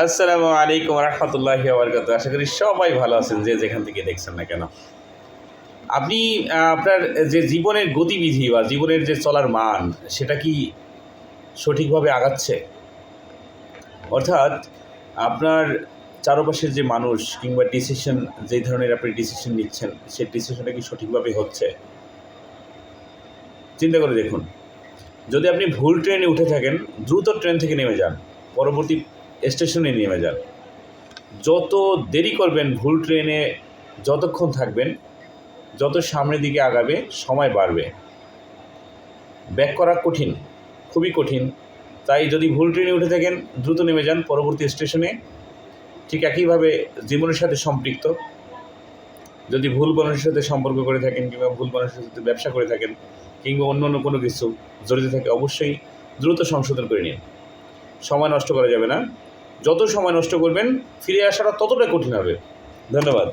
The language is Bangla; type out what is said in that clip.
আসসালামু আলাইকুম রহমতুল্লাহি ওয়া বারাকাতুহু। আশা করি সবাই ভালো আছেন, যে যেখান থেকে দেখছেন না কেন। আপনি আপনার যে জীবনের গতিবিধি বা জীবনের যে চলার মান, সেটা কি সঠিকভাবে আগাচ্ছে? অর্থাৎ আপনার চারপাশের যে মানুষ কিংবা ডিসিশন, যেই ধরনের আপনি ডিসিশন নিচ্ছেন, সেই ডিসিশনটা কি সঠিকভাবে হচ্ছে? চিন্তা করে দেখুন। যদি আপনি ভুল ট্রেনে উঠে থাকেন, দ্রুত ট্রেন থেকে নেমে যান, পরবর্তী স্টেশনে নেমে যান। যত দেরি করবেন ভুল ট্রেনে, যতক্ষণ থাকবেন, যত সামনের দিকে আগাবে সময় বাড়বে, ব্যাক করা কঠিন, খুবই কঠিন। তাই যদি ভুল ট্রেনে উঠে থাকেন, দ্রুত নেমে যান পরবর্তী স্টেশনে। ঠিক একইভাবে জীবনের সাথে সম্পৃক্ত, যদি ভুল মানুষের সাথে সম্পর্ক করে থাকেন কিংবা ভুল মানুষের সাথে ব্যবসা করে থাকেন কিংবা অন্য অন্য কোনো কিছু জড়িত থাকে, অবশ্যই দ্রুত সংশোধন করে নিন। সময় নষ্ট করা যাবে না। যত সময় নষ্ট করবেন, ফিরে আসাটা ততটা কঠিন হবে। ধন্যবাদ।